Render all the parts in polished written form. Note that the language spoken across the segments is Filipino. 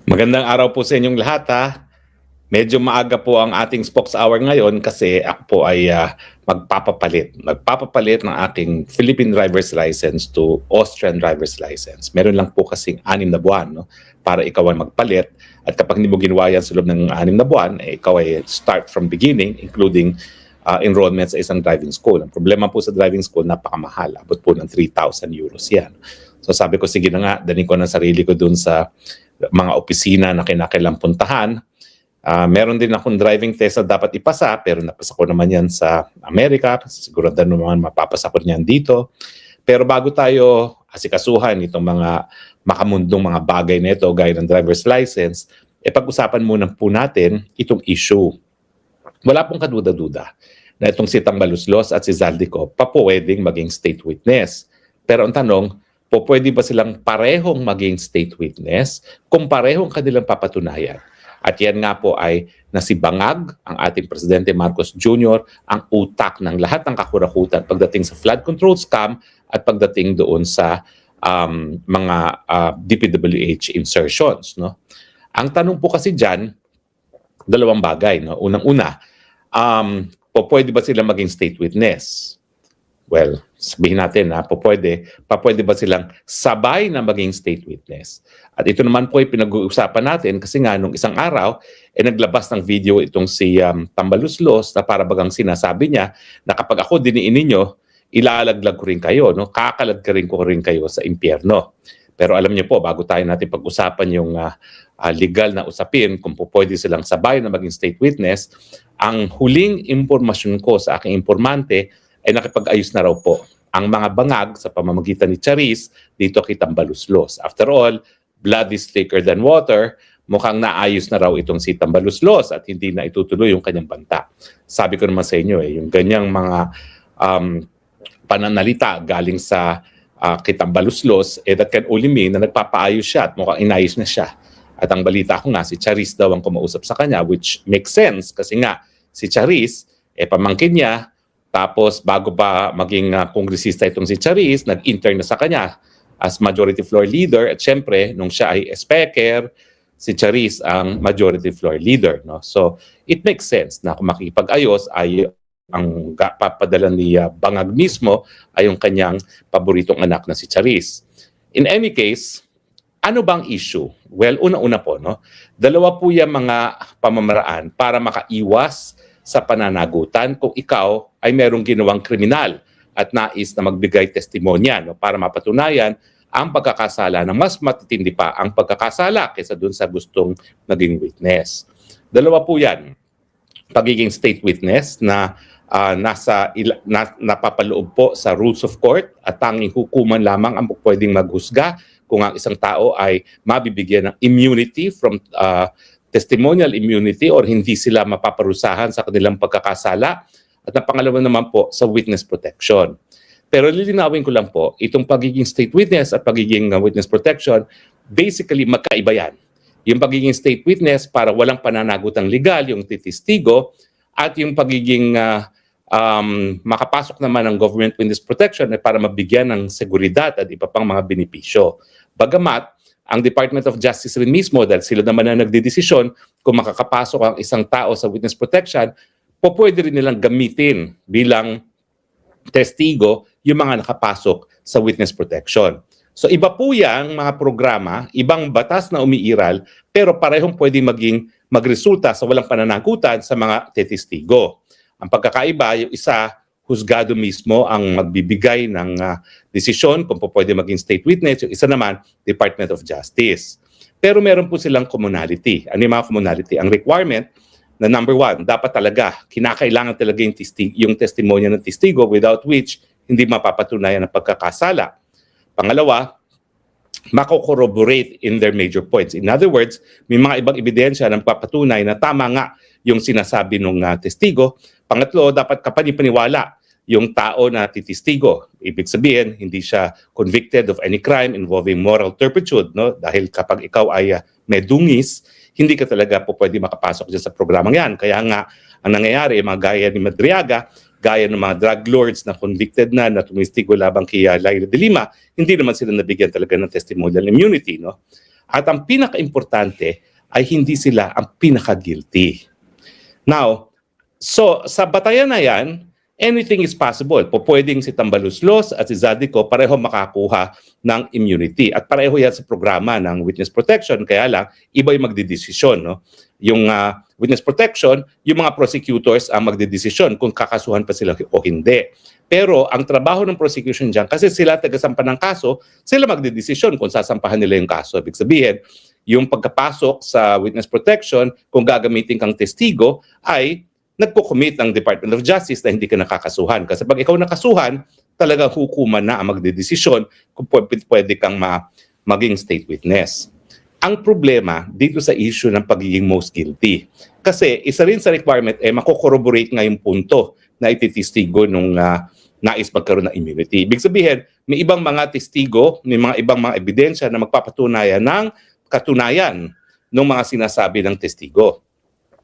Magandang araw po sa inyong lahat ha. Medyo maaga po ang ating Spokes Hour ngayon kasi ako po ay magpapapalit. Magpapapalit ng aking Philippine driver's license to Austrian driver's license. Meron lang po kasing 6 na buwan, no, para ikaw ay magpalit. At kapag hindi mo ginawa yan sa loob ng 6 na buwan, ikaw ay start from beginning, including enrollment sa isang driving school. Ang problema po sa driving school, napakamahal. Abot po ng 3,000 euros yan. So sabi ko, sige na nga, danin ko ng sarili ko dun sa mga opisina na kinakailang puntahan. Meron din akong driving test na dapat ipasa, pero napasa ko naman yan sa Amerika. Sigurado naman mapapasa ko niyan dito. Pero bago tayo asikasuhan itong mga makamundong mga bagay na ito, gaya ng driver's license, pag-usapan muna po natin itong issue. Wala pong kaduda-duda na itong si Tambaluslos at si Zaldico pwedeng maging state witness. Pero ang tanong, pwede ba silang parehong maging state witness kung parehong kanilang papatunayan? At yan nga po ay na si Bangag, ang ating Presidente Marcos Jr., ang utak ng lahat ng kakurakutan pagdating sa flood control scam at pagdating doon sa mga DPWH insertions. No? Ang tanong po kasi dyan, dalawang bagay. No? Unang-una, pwede ba sila maging state witness? Well, sabihin natin na pwede ba silang sabay na maging state witness? At ito naman po ay pinag-uusapan natin kasi nga nung isang araw, naglabas ng video itong si Tambaluslos na para bagang sinasabi niya na kapag ako diniin ninyo, ilalaglag ko rin kayo, no? Kakaladkarin ko rin kayo sa impyerno. Pero alam niyo po, bago tayo natin pag-usapan yung legal na usapin kung pwede silang sabay na maging state witness, ang huling impormasyon ko sa aking informante ay nakipag-ayos na raw po ang mga bangag sa pamamagitan ni Charis dito kay Tambaluslos. After all, blood is thicker than water. Mukhang naayos na raw itong si Tambaluslos at hindi na itutuloy yung kanyang banta. Sabi ko naman sa inyo, yung ganyang mga pananalita galing sa kay Tambaluslos, that can only mean na nagpapaayos siya at mukhang inayos na siya. At ang balita ko nga, si Charis daw ang kumausap sa kanya, which makes sense kasi nga si Charis, pamangkin niya. Tapos bago pa maging kongresista itong si Charis, nag-intern na sa kanya as majority floor leader. At syempre, nung siya ay speaker, si Charis ang majority floor leader. No? So it makes sense na kung makikipag-ayos ay ang papadala ni Bangag mismo ay yung kanyang paboritong anak na si Charis. In any case, ano bang issue? Well, una-una po, no? Dalawa po yung mga pamamaraan para makaiwas sa pananagutan kung ikaw ay merong ginawang kriminal at nais na magbigay testimonya, no, para mapatunayan ang pagkakasala ng mas matitindi pa ang pagkakasala kaysa dun sa gustong maging witness. Dalawa po yan. Pagiging state witness na napapaloob po sa rules of court at tanging hukuman lamang ang pwedeng maghusga kung ang isang tao ay mabibigyan ng immunity from testimonial immunity or hindi sila mapaparusahan sa kanilang pagkakasala. At ang pangalawa naman po sa witness protection. Pero lilinawin ko lang po, itong pagiging state witness at pagiging witness protection, basically magkaiba yan. Yung pagiging state witness para walang pananagutang legal, yung titistigo, at yung pagiging makapasok naman ng government witness protection ay para mabigyan ng seguridad at iba pang mga benepisyo. Bagamat, ang Department of Justice rin mismo, dahil sila naman na nagdedesisyon kung makakapasok ang isang tao sa witness protection, pwede rin nilang gamitin bilang testigo yung mga nakapasok sa witness protection. So iba po yang mga programa, ibang batas na umiiral, pero parehong pwede magresulta sa walang pananagutan sa mga testigo. Ang pagkakaiba, yung isa, husgado mismo ang magbibigay ng desisyon kung pwede maging state witness, yung isa naman, Department of Justice. Pero meron po silang commonality. Ano yung mga commonality? Ang requirement na number one, dapat talaga, kinakailangan talaga yung testimonya ng testigo without which hindi mapapatunayan ang pagkakasala. Pangalawa, mako-corroborate in their major points. In other words, may mga ibang ebidensya na papatunay na tama nga yung sinasabi ng testigo. Pangatlo, dapat kapanipaniwala yung tao na titistigo. Ibig sabihin, hindi siya convicted of any crime involving moral turpitude. No? Dahil kapag ikaw ay may dungis, hindi ka talaga po pwede makapasok dyan sa programang yan. Kaya nga, ang nangyayari, mga gaya ni Madriaga, gaya ng mga drug lords na convicted na tumistigo labang kay Laila de Lima, hindi naman sila nabigyan talaga ng testimonial immunity. No? At ang pinaka-importante ay hindi sila ang pinaka-guilty. Now, so sa batayan na yan, anything is possible. Pwedeng si Tambaluslos at si Zaldico pareho makakuha ng immunity. At pareho yan sa programa ng witness protection. Kaya lang, iba yung magdidesisyon. No? Yung witness protection, yung mga prosecutors ang magdidesisyon kung kakasuhan pa sila o hindi. Pero ang trabaho ng prosecution dyan, kasi sila tagasampa ng kaso, sila magdidesisyon kung sasampahan nila yung kaso. Ibig sabihin, yung pagkapasok sa witness protection, kung gagamitin kang testigo, ay nagko-commit ang Department of Justice na hindi ka nakakasuhan. Kasi pag ikaw nakasuhan, talagang hukuman na ang magdedesisyon kung pwede kang maging state witness. Ang problema dito sa issue ng pagiging most guilty. Kasi isa rin sa requirement, mako-corroborate nga yung punto na ititistigo nung nais magkaroon ng immunity. Ibig sabihin, may ibang mga testigo, may mga ibang mga ebidensya na magpapatunayan ng katunayan ng mga sinasabi ng testigo.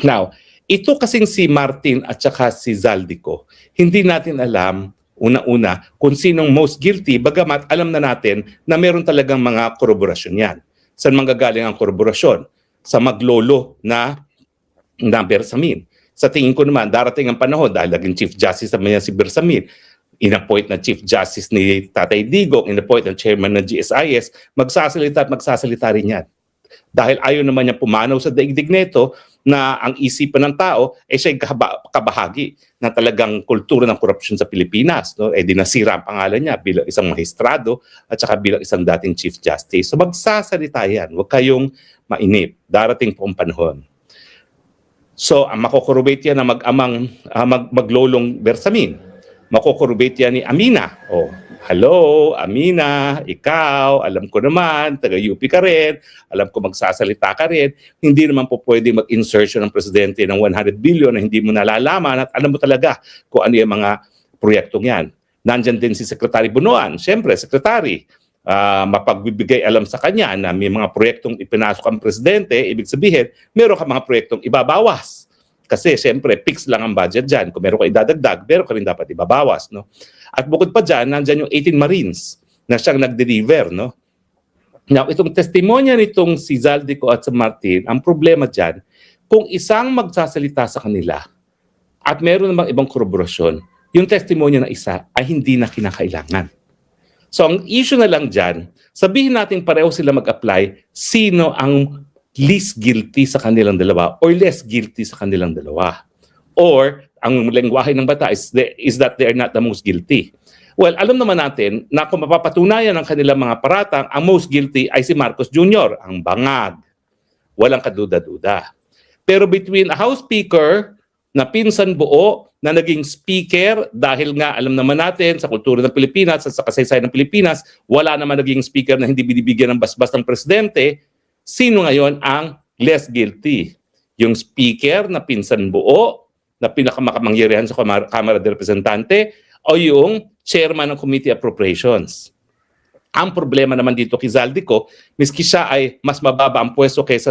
Now, ito kasing si Martin at saka si Zaldico, hindi natin alam, una-una, kung sinong most guilty, bagamat alam na natin na meron talagang mga koroborasyon yan. Saan manggagaling ang koroborasyon? Sa maglolo na Bersamin. Sa tingin ko naman, darating ang panahon dahil naging Chief Justice naman yan si Bersamin, in-appoint na Chief Justice ni Tatay Digong, in-appoint ng Chairman ng GSIS, magsasalita rin yan. Dahil ayaw naman niya pumanaw sa daigdig nito na ang isipan ng tao siya'y kabahagi na talagang kultura ng korupsyon sa Pilipinas. No? Dinasira ang pangalan niya bilang isang maestrado at saka bilang isang dating Chief Justice. So magsasalita yan. Huwag kayong mainip. Darating po ang panahon. So ang makokorobate yan na maglolong Bersamin. Makokorobate yan ni Amina. Oh, hello, Amina, ikaw, alam ko naman, taga-UP ka rin, alam ko magsasalita ka rin, hindi naman po pwede mag-insertion ng presidente ng 100 billion na hindi mo nalalaman at alam mo talaga kung ano yung mga proyektong yan. Nandyan din si Secretary Bunuan, siyempre, Secretary, mapagbibigay alam sa kanya na may mga proyektong ipinasok ang presidente, ibig sabihin, meron ka mga proyektong ibabawas. Kasi siyempre, fix lang ang budget dyan. Kung meron ka idadagdag, meron ka rin dapat ibabawas. No? At bukod pa dyan, nandyan yung 18 Marines na siyang nag-deliver. No? Now, itong testimonya nitong si Zaldico at si Martin, ang problema dyan, kung isang magsasalita sa kanila at meron namang ibang koroborasyon, yung testimonya na isa ay hindi na kinakailangan. So, ang issue na lang dyan, sabihin natin pareho sila mag-apply, sino ang least guilty sa kanilang dalawa or less guilty sa kanilang dalawa. Or, ang lengguwahe ng bata is that they are not the most guilty. Well, alam naman natin na kung mapapatunayan ng kanilang mga paratang, ang most guilty ay si Marcos Jr., ang bangag. Walang kaduda-duda. Pero between a House Speaker na pinsan buo, na naging speaker, dahil nga alam naman natin sa kultura ng Pilipinas at sa kasaysayan ng Pilipinas, wala naman naging speaker na hindi binibigyan ng basbas ng presidente. Sino ngayon ang less guilty? Yung speaker na pinsan buo, na pinakamakamangyarihan sa Kamara de Representante, o yung chairman ng Committee Appropriations? Ang problema naman dito kay Zaldico, miski siya ay mas mababa ang pwesto kaysa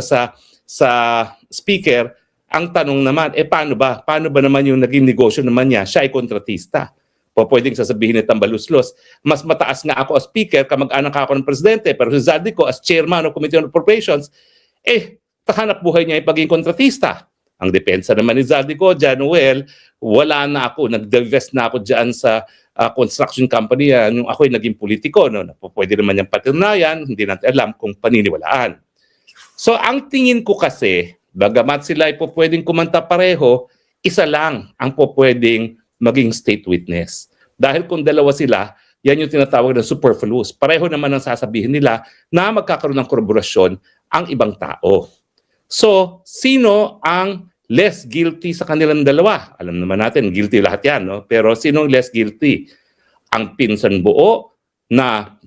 sa speaker, ang tanong naman, paano ba? Paano ba naman yung naging negosyo naman niya? Siya ay kontratista. Pwedeng sasabihin ni Tambaluslos, mas mataas nga ako as speaker, kamag-anak ako ng presidente, pero si Zaldico as chairman ng Committee on Appropriations, hanap buhay niya ay pagiging kontratista. Ang depensa naman ni Zaldico dyan, well, wala na ako, nag-divest na ako dyan sa construction company nung ako'y naging politiko. No? Pwede naman niyang patunayan, hindi natin alam kung paniniwalaan. So ang tingin ko kasi, bagamat sila ay pwedeng kumanta pareho, isa lang ang pwedeng maging state witness. Dahil kung dalawa sila, yan yung tinatawag na superfluous. Pareho naman ang sasabihin nila na magkakaroon ng koroborasyon ang ibang tao. So, sino ang less guilty sa kanilang dalawa? Alam naman natin, guilty lahat yan. No? Pero sino ang less guilty? Ang pinsan buo na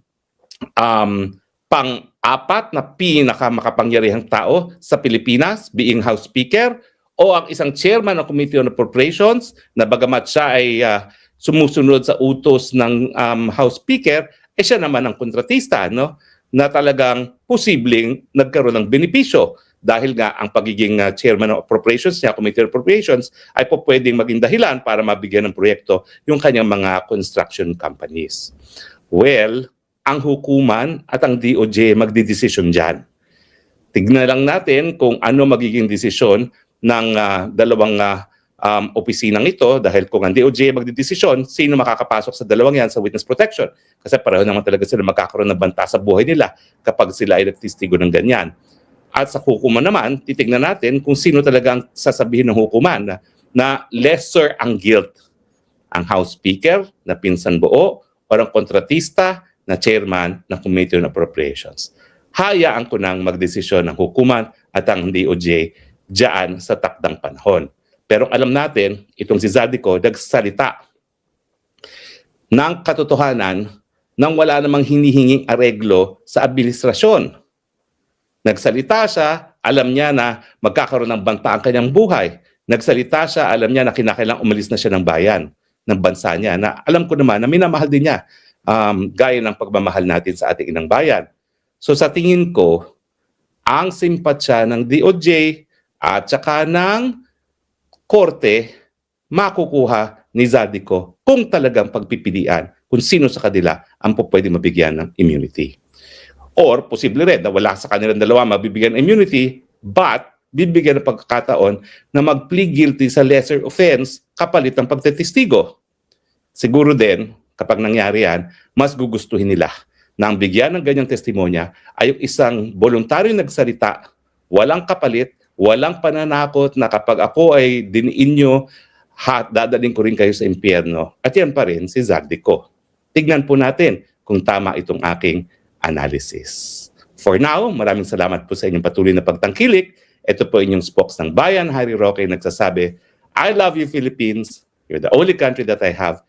pang-apat na pinakamakapangyarihang tao sa Pilipinas, being House Speaker, o ang isang chairman ng Committee on Appropriations na bagamat siya ay sumusunod sa utos ng House Speaker, siya naman ang kontratista, no? Na talagang posibleng nagkaroon ng benepisyo dahil nga ang pagiging chairman ng Appropriations niya, Committee on Appropriations, ay pwedeng maging dahilan para mabigyan ng proyekto yung kanyang mga construction companies. Well, ang hukuman at ang DOJ magdidesisyon dyan. Tignan lang natin kung ano magiging desisyon ng dalawang opisinang ito, dahil kung ang DOJ magdidesisyon, sino makakapasok sa dalawang yan sa witness protection? Kasi pareho naman talaga sila magkakaroon ng banta sa buhay nila kapag sila ay nagtistigo ng ganyan. At sa hukuman naman, titignan natin kung sino talaga ang sasabihin ng hukuman na lesser ang guilt. Ang House Speaker na pinsan buo o ang kontratista na chairman ng Committee on Appropriations. Hayaan ko nang magdesisyon ng hukuman at ang DOJ diyan sa takdang panahon. Pero alam natin, itong si Zadico nagsalita ng katotohanan nang wala namang hinihinging areglo sa administrasyon. Nagsalita siya, alam niya na magkakaroon ng banta ang kanyang buhay. Nagsalita siya, alam niya na kinakailangang umalis na siya ng bayan, ng bansa niya, na alam ko naman na minamahal din niya, gaya ng pagmamahal natin sa ating inang bayan. So sa tingin ko, ang simpatsya ng DOJ at saka ng korte makukuha ni Zadico kung talagang pagpipilian kung sino sa kanila ang pwede mabigyan ng immunity. Or posible rin na wala sa kanilang dalawa mabibigyan ng immunity, but bibigyan ng pagkakataon na mag-plead guilty sa lesser offense kapalit ng pagtestigo. Siguro din, kapag nangyari yan, mas gugustuhin nila na ang bigyan ng ganyang testimonya ay yung isang voluntaryo nagsalita, walang kapalit, walang pananakot na kapag ako ay diniin nyo, dadaling ko rin kayo sa impyerno. At yan pa rin si Zadico. Tignan po natin kung tama itong aking analysis. For now, maraming salamat po sa inyong patuloy na pagtangkilik. Ito po inyong spokes ng bayan, Harry Roque, nagsasabi, I love you Philippines. You're the only country that I have.